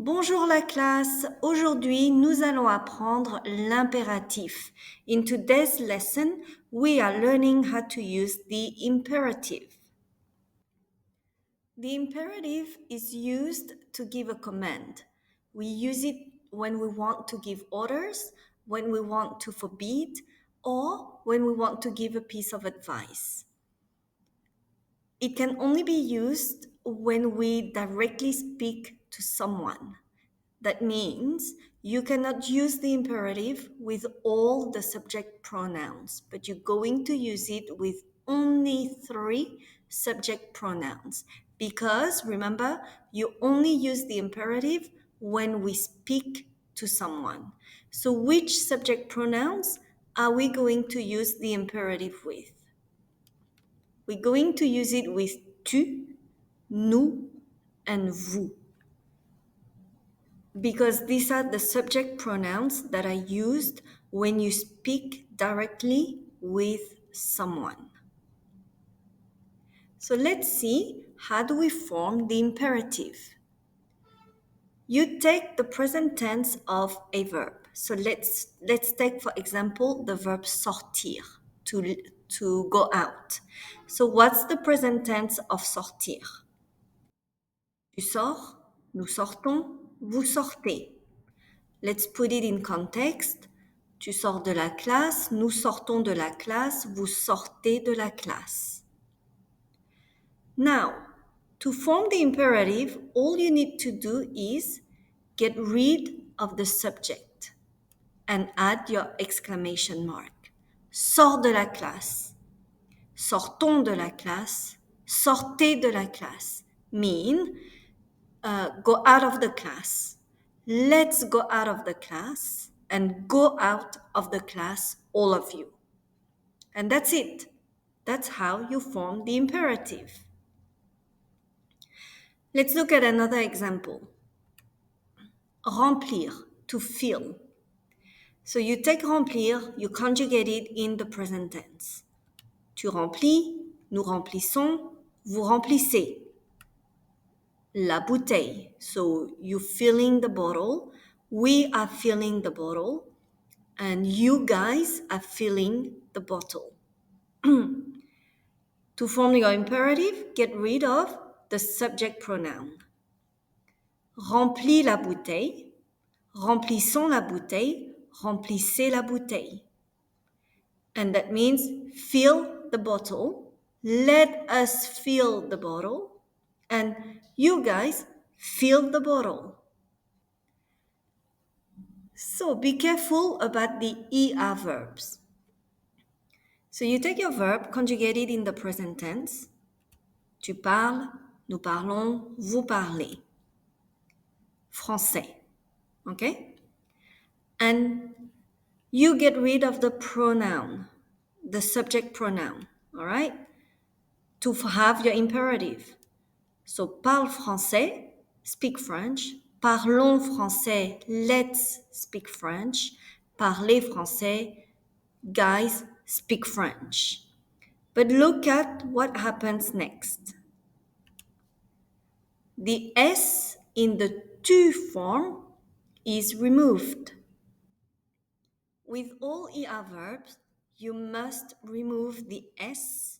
Bonjour la classe, aujourd'hui nous allons apprendre l'impératif. In today's lesson, we are learning how to use the imperative. The imperative is used to give a command. We use it when we want to give orders, when we want to forbid, or when we want to give a piece of advice. It can only be used when we directly speak to someone. That means you cannot use the imperative with all the subject pronouns, but you're going to use it with only 3 subject pronouns. Because remember, you only use the imperative when we speak to someone. So which subject pronouns are we going to use the imperative with? We're going to use it with tu, nous, and vous, because these are the subject pronouns that are used when you speak directly with someone. So let's see, how do we form the imperative? You take the present tense of a verb. So let's take, for example, the verb sortir, to go out. So what's the present tense of sortir? Tu sors, nous sortons, vous sortez. Let's put it in context. Tu sors de la classe, nous sortons de la classe, vous sortez de la classe. Now, to form the imperative, all you need to do is get rid of the subject and add your exclamation mark. Sors de la classe. Sortons de la classe. Sortez de la classe. Mean, go out of the class. Let's go out of the class and go out of the class, all of you. And that's it. That's how you form the imperative. Let's look at another example. Remplir, to fill. So you take remplir, you conjugate it in the present tense. Tu remplis, nous remplissons, vous remplissez. La bouteille. So you filling the bottle, we are filling the bottle, and you guys are filling the bottle. To form your imperative, get rid of the subject pronoun. Remplis la bouteille, remplissons la bouteille, remplissez la bouteille. And that means fill the bottle, let us fill the bottle, and you guys fill the bottle. So be careful about the ER verbs. So you take your verb conjugated in the present tense. Tu parles, nous parlons, vous parlez. Français. Okay? And you get rid of the pronoun, the subject pronoun. All right? To have your imperative. So parle français, speak French. Parlons français, let's speak French. Parlez français, guys, speak French. But look at what happens next. The S in the tu form is removed. With all ER verbs, you must remove the S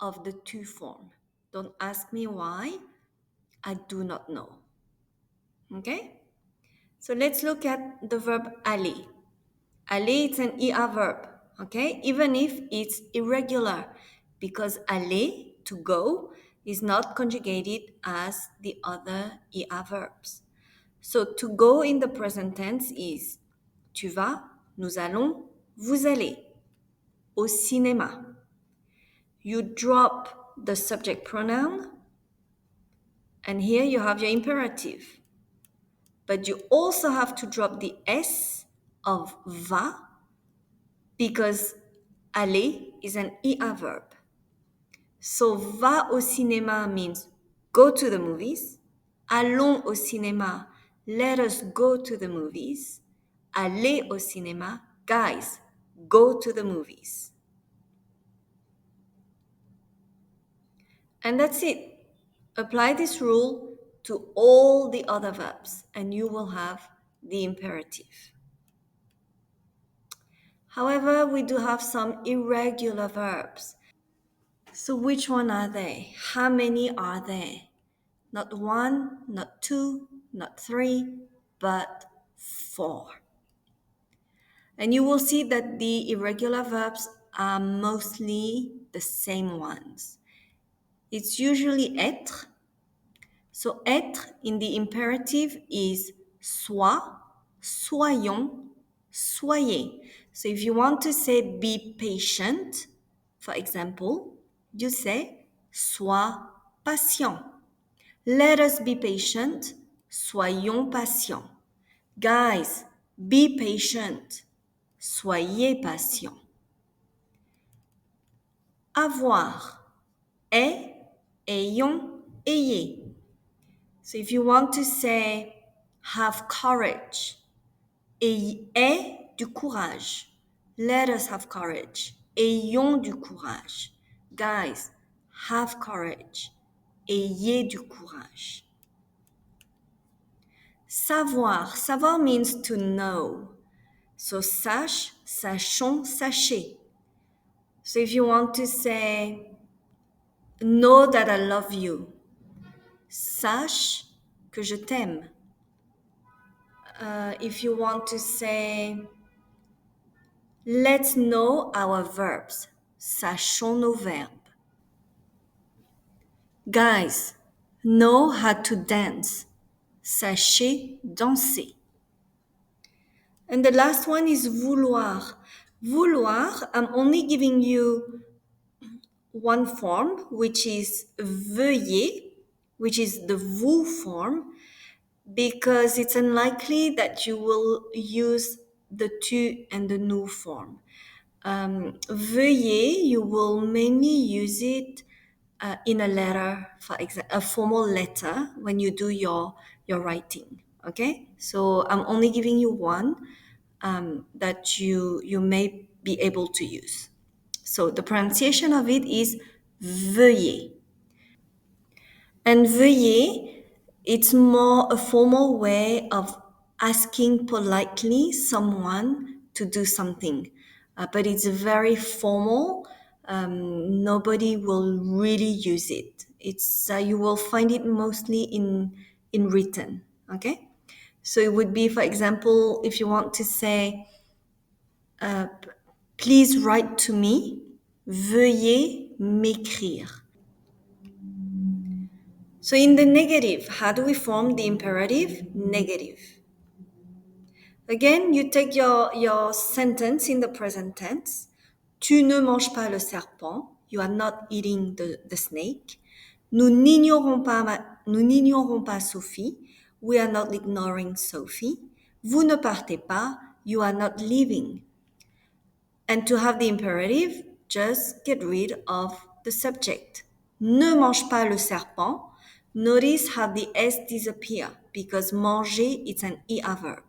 of the tu form. Don't ask me why. I do not know. Okay? So let's look at the verb aller. Aller is an ER verb, okay? Even if it's irregular, because aller, to go, is not conjugated as the other ER verbs. So to go in the present tense is tu vas, nous allons, vous allez. Au cinéma. You drop the subject pronoun, and here you have your imperative. But you also have to drop the S of va, because aller is an ER verb. So va au cinéma means go to the movies. Allons au cinéma, let us go to the movies. Allez au cinéma, guys, go to the movies. And that's it. Apply this rule to all the other verbs, and you will have the imperative. However, we do have some irregular verbs. So which one are they? How many are there? Not one, not two, not three, but four. And you will see that the irregular verbs are mostly the same ones. It's usually être. So être in the imperative is sois, soyons, soyez. So if you want to say be patient, for example, you say sois patient. Let us be patient, soyons patients. Guys, be patient, soyez patients. Avoir, est, ayons, ayez. So if you want to say have courage, aie du courage. Let us have courage. Ayons du courage. Guys, have courage. Ayez du courage. Savoir. Savoir means to know. So sache, sachons, sachez. So if you want to say, know that I love you. Sache que je t'aime. If you want to say, let's know our verbs. Sachons nos verbes. Guys, know how to dance. Sachez danser. And the last one is vouloir. Vouloir, I'm only giving you one form, which is veuillez, which is the vous form, because it's unlikely that you will use the tu and the nous form. Veuillez, you will mainly use it in a letter, for example, a formal letter when you do your writing. Okay, so I'm only giving you one that you may be able to use. So the pronunciation of it is veuillez. And veuillez, it's more a formal way of asking politely someone to do something. But it's very formal. Nobody will really use it. It's you will find it mostly in written. Okay, so it would be, for example, if you want to say, please write to me. Veuillez m'écrire. So in the negative, how do we form the imperative? Negative. Again, you take your sentence in the present tense. Tu ne manges pas le serpent. You are not eating the snake. Nous n'ignorons pas Sophie. We are not ignoring Sophie. Vous ne partez pas. You are not leaving. And to have the imperative, just get rid of the subject. Ne mange pas le serpent. Notice how the S disappear because manger is an ER verb.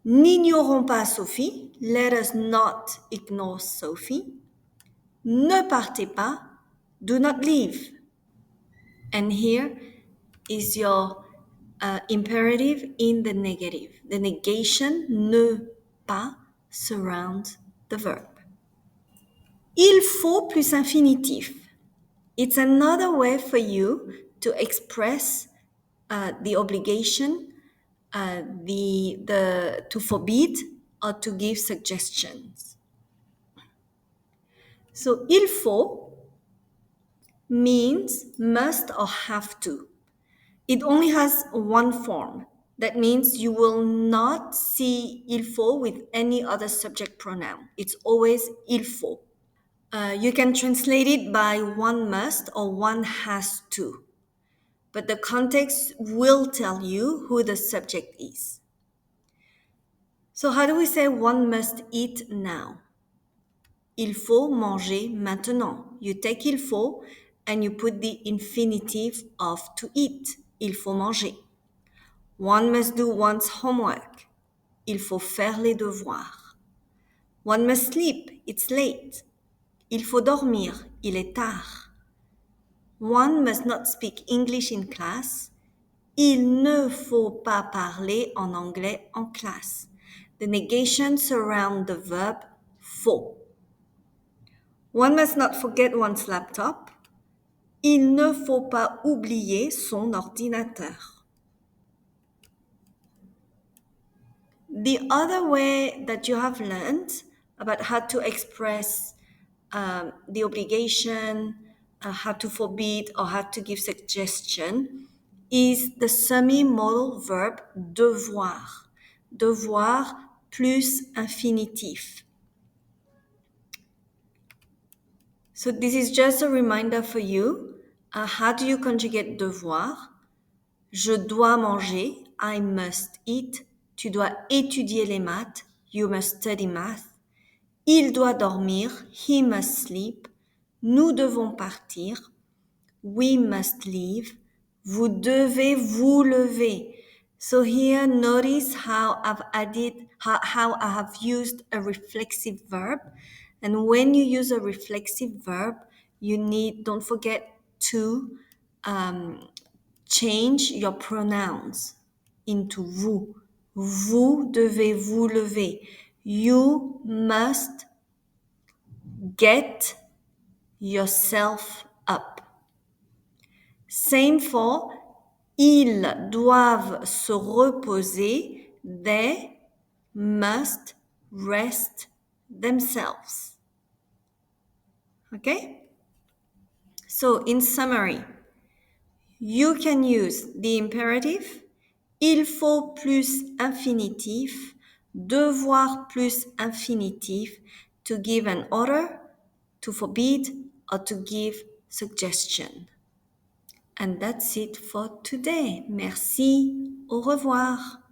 N'ignorons pas Sophie. Let us not ignore Sophie. Ne partez pas. Do not leave. And here is your imperative in the negative. The negation, ne pas, surrounds the verb. Il faut plus infinitif. It's another way for you to express the obligation, to forbid or to give suggestions. So, il faut means must or have to. It only has one form. That means you will not see il faut with any other subject pronoun. It's always il faut. You can translate it by one must or one has to, but the context will tell you who the subject is. So how do we say one must eat now? Il faut manger maintenant. You take il faut and you put the infinitive of to eat. Il faut manger. One must do one's homework. Il faut faire les devoirs. One must sleep. It's late. Il faut dormir. Il est tard. One must not speak English in class. Il ne faut pas parler en anglais en classe. The negation surround the verb faut. One must not forget one's laptop. Il ne faut pas oublier son ordinateur. The other way that you have learned about how to express the obligation, how to forbid, or how to give suggestion is the semi-modal verb devoir. Devoir plus infinitif. So this is just a reminder for you. How do you conjugate devoir? Je dois manger, I must eat. Tu dois étudier les maths, you must study math. Il doit dormir, he must sleep. Nous devons partir, we must leave. Vous devez vous lever. So here notice how I've added, how I have used a reflexive verb. And when you use a reflexive verb, don't forget to change your pronouns into vous. Vous devez vous lever. You must get yourself up. Same for ils doivent se reposer. They must rest themselves. Okay? So in summary, you can use the imperative, il faut plus infinitif, devoir plus infinitif to give an order, to forbid, or to give suggestion. And that's it for today. Merci. Au revoir.